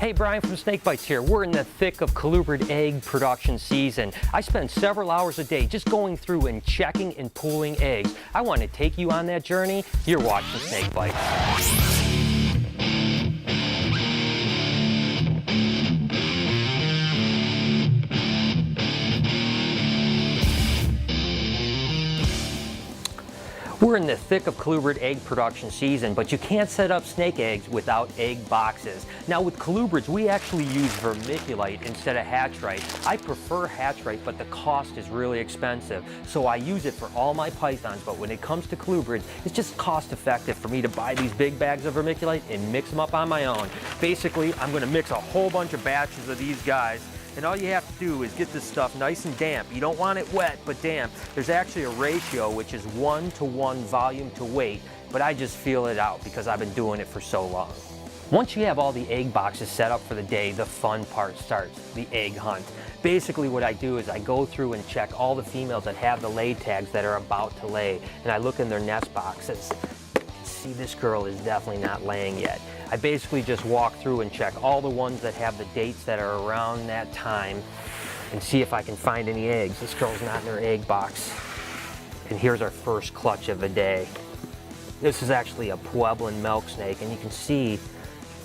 Hey, Brian from SnakeBytes here. We're in the thick of colubrid egg production season. I spend several hours a day just going through and checking and pooling eggs. I want to take you on that journey. You're watching SnakeBytes. We're in the thick of colubrid egg production season, but you can't set up snake eggs without egg boxes. Now with colubrids, we actually use vermiculite instead of hatchite. I prefer hatchite, but the cost is really expensive. So I use it for all my pythons, but when it comes to colubrids, it's just cost effective for me to buy these big bags of vermiculite and mix them up on my own. Basically, I'm gonna mix a whole bunch of batches of these guys. And all you have to do is get this stuff nice and damp. You don't want it wet, but damp. There's actually a ratio which is 1:1 volume to weight, but I just feel it out because I've been doing it for so long. Once you have all the egg boxes set up for the day, the fun part starts, the egg hunt. Basically what I do is I go through and check all the females that have the lay tags that are about to lay, and I look in their nest boxes. See, this girl is definitely not laying yet. I basically just walk through and check all the ones that have the dates that are around that time and see if I can find any eggs. This girl's not in her egg box. And here's our first clutch of the day. This is actually a Pueblan milk snake, and you can see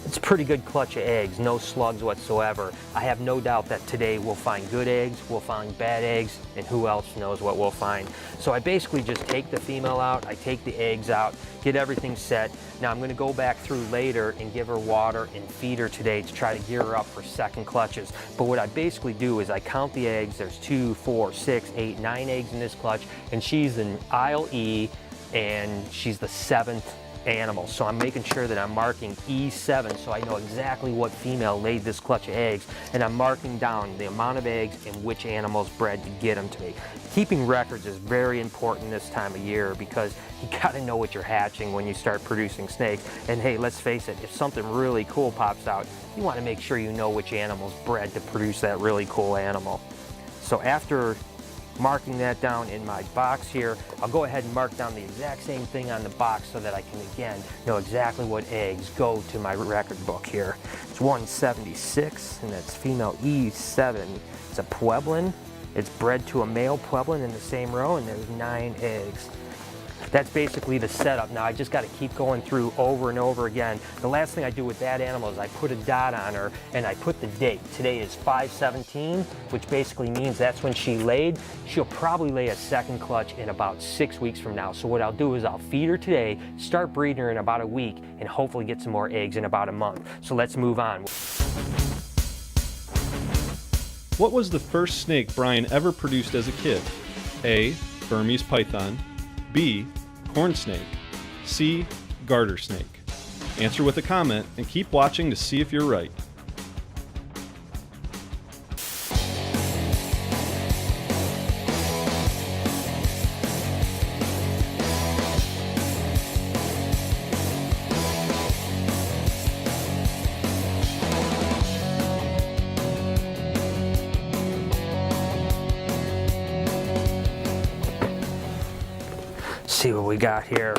it's a pretty good clutch of eggs, no slugs whatsoever. I have no doubt that today we'll find good eggs, we'll find bad eggs, and who else knows what we'll find. So I basically just take the female out, I take the eggs out, get everything set. Now I'm gonna go back through later and give her water and feed her today to try to gear her up for second clutches. But what I basically do is I count the eggs. There's 2, 4, 6, 8, 9 eggs in this clutch, and she's in aisle E, and she's the 7th animal. So I'm making sure that I'm marking E7 so I know exactly what female laid this clutch of eggs, and I'm marking down the amount of eggs and which animals bred to get them to me. Keeping records is very important this time of year because you gotta know what you're hatching when you start producing snakes. And hey, let's face it, if something really cool pops out, you want to make sure you know which animal's bred to produce that really cool animal. So after marking that down in my box here, I'll go ahead and mark down the exact same thing on the box so that I can again know exactly what eggs go to my record book here. It's 176, and that's female E7. It's a Pueblan. It's bred to a male Pueblan in the same row, and there's 9 eggs. That's basically the setup. Now I just got to keep going through over and over again. The last thing I do with that animal is I put a dot on her and I put the date. Today is 5/17, which basically means that's when she laid. She'll probably lay a second clutch in about 6 weeks from now. So what I'll do is I'll feed her today, start breeding her in about a week, and hopefully get some more eggs in about a month. So let's move on. What was the first snake Brian ever produced as a kid? A. Burmese python. B. Corn snake. C. Garter snake. Answer with a comment and keep watching to see if you're right. See what we got here.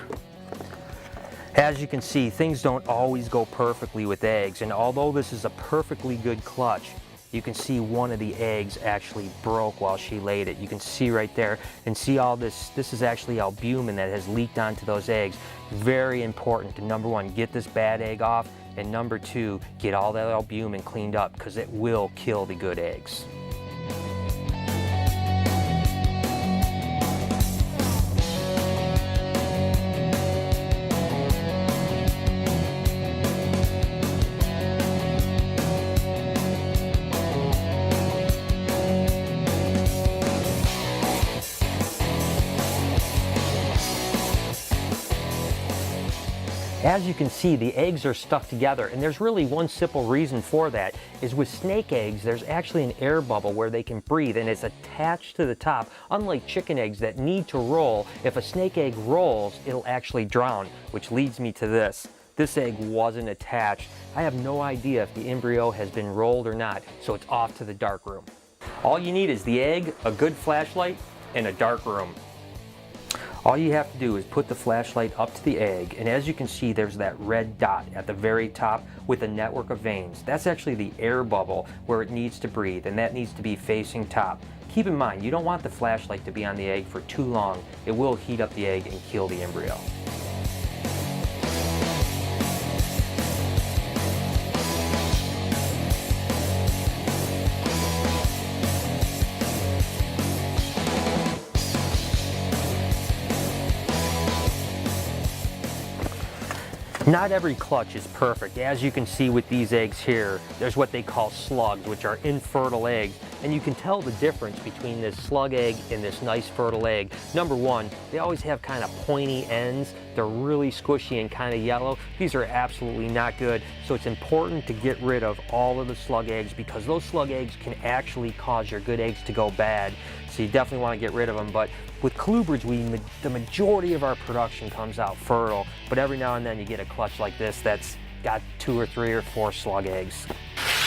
As you can see, things don't always go perfectly with eggs, and although this is a perfectly good clutch, you can see one of the eggs actually broke while she laid it. You can see right there, and see all this. This is actually albumin that has leaked onto those eggs. Very important to, number 1, get this bad egg off, and number 2, get all that albumin cleaned up because it will kill the good eggs. As you can see, the eggs are stuck together, and there's really one simple reason for that, is with snake eggs, there's actually an air bubble where they can breathe, and it's attached to the top. Unlike chicken eggs that need to roll, if a snake egg rolls, it'll actually drown, which leads me to this. This egg wasn't attached. I have no idea if the embryo has been rolled or not, so it's off to the dark room. All you need is the egg, a good flashlight, and a dark room. All you have to do is put the flashlight up to the egg, and as you can see, there's that red dot at the very top with a network of veins. That's actually the air bubble where it needs to breathe, and that needs to be facing top. Keep in mind, you don't want the flashlight to be on the egg for too long. It will heat up the egg and kill the embryo. Not every clutch is perfect. As you can see with these eggs here, there's what they call slugs, which are infertile eggs, and you can tell the difference between this slug egg and this nice fertile egg. Number one, they always have kind of pointy ends. They're really squishy and kind of yellow. These are absolutely not good, so it's important to get rid of all of the slug eggs because those slug eggs can actually cause your good eggs to go bad. So you definitely want to get rid of them. But with colubrids, the majority of our production comes out fertile, but every now and then you get a clutch like this that's got 2 or 3 or 4 slug eggs.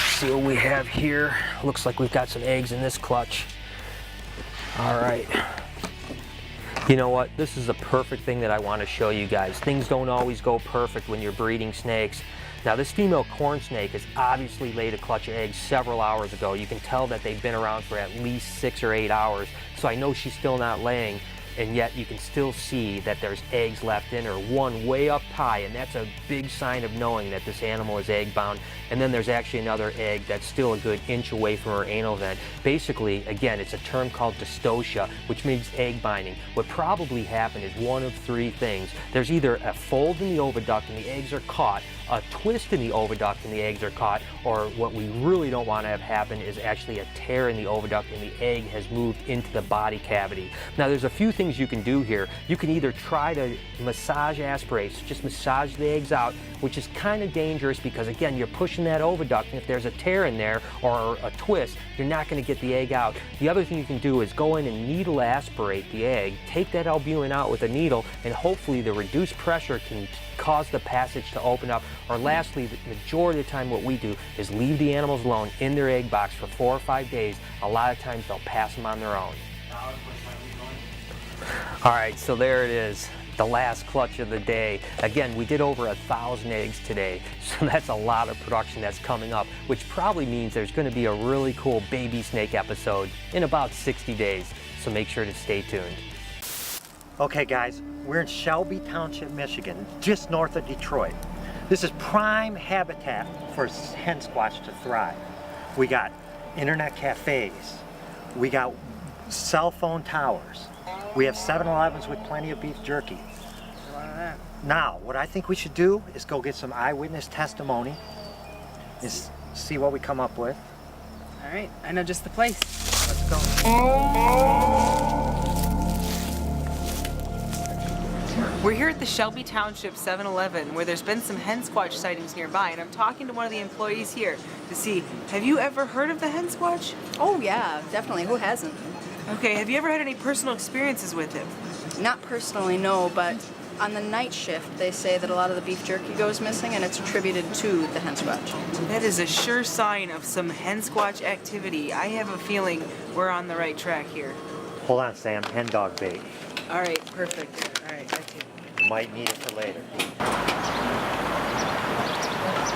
See what we have here. Looks like we've got some eggs in this clutch. All right. You know what? This is a perfect thing that I want to show you guys. Things don't always go perfect when you're breeding snakes. Now this female corn snake has obviously laid a clutch of eggs several hours ago. You can tell that they've been around for at least 6 or 8 hours. So I know she's still not laying, and yet you can still see that there's eggs left in her, one way up high, and that's a big sign of knowing that this animal is egg bound. And then there's actually another egg that's still a good inch away from her anal vent. Basically, again, it's a term called dystocia, which means egg binding. What probably happened is one of 3 things. There's either a fold in the oviduct and the eggs are caught, a twist in the oviduct and the eggs are caught, or what we really don't want to have happen is actually a tear in the oviduct and the egg has moved into the body cavity. Now there's a few things you can do here. You can either try to massage aspirate, so just massage the eggs out, which is kind of dangerous because again, you're pushing that oviduct, and if there's a tear in there or a twist, you're not going to get the egg out. The other thing you can do is go in and needle aspirate the egg, take that albumin out with a needle, and hopefully the reduced pressure can cause the passage to open up. Or lastly, the majority of the time what we do is leave the animals alone in their egg box for 4 or 5 days. A lot of times they'll pass them on their own. All right, so there it is, the last clutch of the day. Again, we did over 1,000 eggs today, so that's a lot of production that's coming up, which probably means there's going to be a really cool baby snake episode in about 60 days, so make sure to stay tuned. Okay guys, we're in Shelby Township, Michigan, just north of Detroit. This is prime habitat for hen squatch to thrive. We got internet cafes, we got cell phone towers, we have 7-Elevens with plenty of beef jerky. Now, what I think we should do is go get some eyewitness testimony and see what we come up with. All right, I know just the place. Let's go. We're here at the Shelby Township 7-Eleven where there's been some hen squatch sightings nearby, and I'm talking to one of the employees here to see, have you ever heard of the hen squatch? Oh yeah, definitely. Who hasn't? Okay, have you ever had any personal experiences with him? Not personally, no, but on the night shift they say that a lot of the beef jerky goes missing and it's attributed to the hen squatch. That is a sure sign of some hen squatch activity. I have a feeling we're on the right track here. Hold on, Sam, hen dog bait. All right, perfect. All right, thank you. You might need it for later.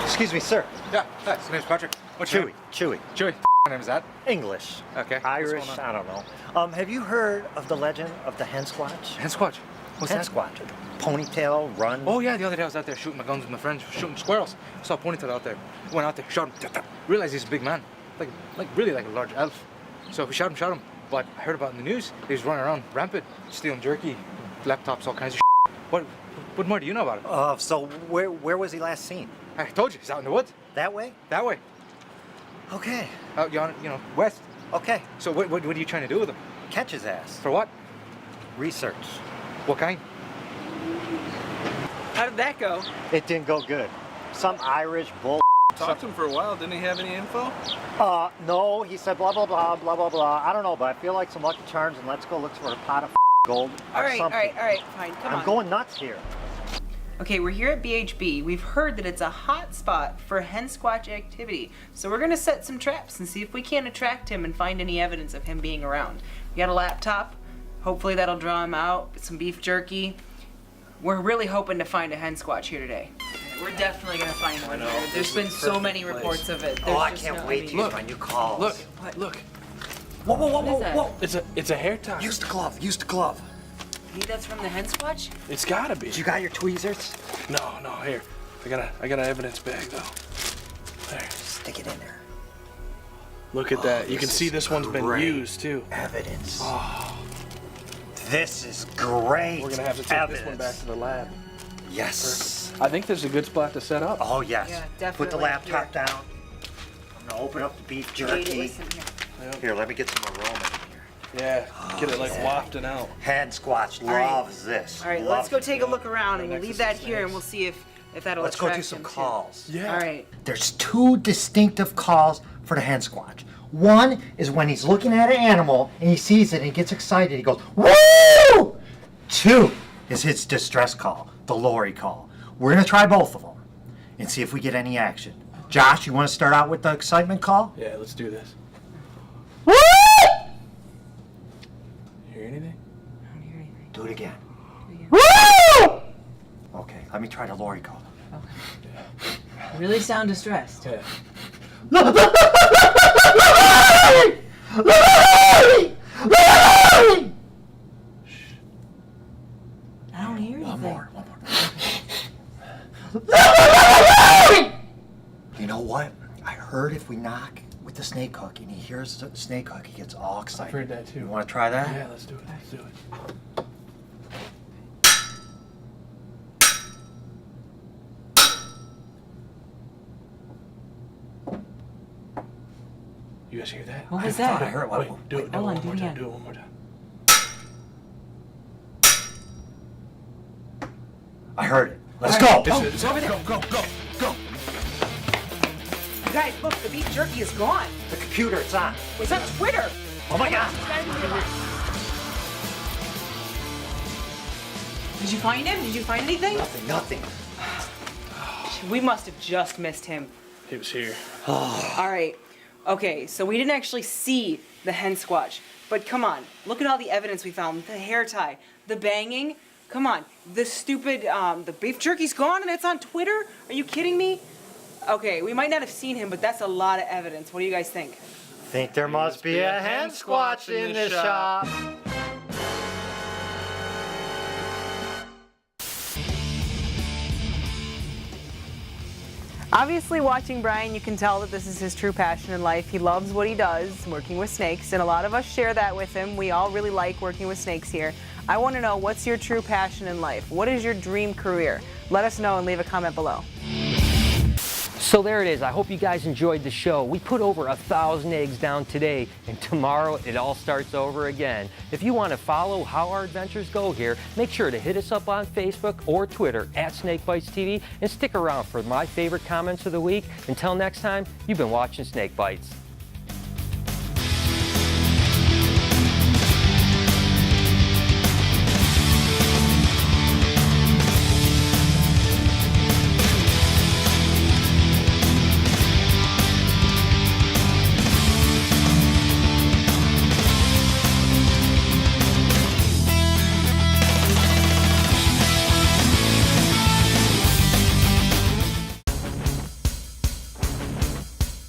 Excuse me, sir. Yeah, hi, my name's Patrick. What's your name? Chewy. Chewy. My name is that? English. Okay. Irish, What's going I don't know. Have you heard of the legend of the hen squatch? Hen squatch. What's hen that? squatch. Ponytail, run. Oh yeah, the other day I was out there shooting my guns with my friends, shooting squirrels. I saw a ponytail out there. Went out there, shot him. Realized he's a big man, like really like a large elf. So we shot him. But I heard about it in the news. He was running around rampant, stealing jerky, laptops, all kinds of shit. What more do you know about him? So where was he last seen? I told you, he's out in the woods. That way? That way. Okay. Out, west. Okay. So what are you trying to do with him? Catch his ass. For what? Research. What kind? How did that go? It didn't go good. Some Irish bull. Talked to him for a while. Didn't he have any info? No, he said blah, blah, blah, blah, blah, blah. I don't know, but I feel like some Lucky Charms and let's go look for a pot of gold or All right, something. all right, fine, come on. I'm going nuts here. Okay, we're here at BHB. We've heard that it's a hot spot for hen squatch activity. So we're gonna set some traps and see if we can't attract him and find any evidence of him being around. We got a laptop. Hopefully that'll draw him out. Some beef jerky. We're really hoping to find a hen squatch here today. We're definitely gonna find one here. There's been so many reports of it. Oh, I can't wait to use my new calls. Look, What? look. Whoa, whoa, whoa, What is whoa, that? whoa. It's a hair tie. Use the glove, use the glove. Maybe that's from the hen squatch? It's gotta be. You got your tweezers? No, here. I got an evidence bag though. There. Stick it in there. Look at that. You can this see is this one's been great. used too. Evidence. This is great. We're gonna have to take this one back to the lab. Yes. I think there's a good spot to set up. Oh, yes. Yeah, Put definitely. the laptop Here. down. I'm gonna open up the beef Wait, jerky. listen here. Here, let me get some aroma in here. Yeah, get it like wafting out. Hand squatch right. loves this. All right, Loves let's go it. take a look around and we'll Next leave to that some here and snakes. we'll see if that'll Let's go attract do some him, too. calls. Yeah. All right. There's two distinctive calls for the hand squatch. One is when he's looking at an animal and he sees it and he gets excited. He goes, woo! Two is his distress call, the lorry call. We're going to try both of them and see if we get any action. Josh, you want to start out with the excitement call? Yeah, let's do this. Woo! Hear anything? I don't hear anything. Do it again. Do Woo! Okay, let me try the lorry call. You really sound distressed. Yeah. I don't hear anything. One more. You know what? I heard if we knock with the snake hook and he hears the snake hook, he gets all excited. I've heard that too. You want to try that? Yeah, let's do it. Let's do it. You guys hear that? What was I thought that? I heard Wait, one. do it. Hold on, one do more it time. again. Do it one more time. I heard it. Let's go. It's over there. Go. You guys, look, the beef jerky is gone. The computer, it's on. It's on Twitter. Oh my God. Did you find him? Did you find anything? Nothing. We must have just missed him. He was here. All right. Okay, so we didn't actually see the hen squatch, but come on, look at all the evidence we found. The hair tie, the banging. Come on, the stupid, the beef jerky's gone and it's on Twitter? Are you kidding me? Okay, we might not have seen him, but that's a lot of evidence. What do you guys think? Think there must be a hand squatch in this shop. Obviously, watching Brian, you can tell that this is his true passion in life. He loves what he does, working with snakes, and a lot of us share that with him. We all really like working with snakes here. I want to know, what's your true passion in life? What is your dream career? Let us know and leave a comment below. So there it is. I hope you guys enjoyed the show. We put over 1,000 eggs down today, and tomorrow it all starts over again. If you want to follow how our adventures go here, make sure to hit us up on Facebook or Twitter at SnakeBytesTV and stick around for my favorite comments of the week. Until next time, you've been watching Snake Bites.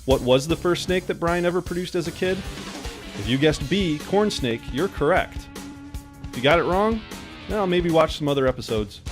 What was the first snake that Brian ever produced as a kid? If you guessed B, corn snake, you're correct. If you got it wrong, well, maybe watch some other episodes.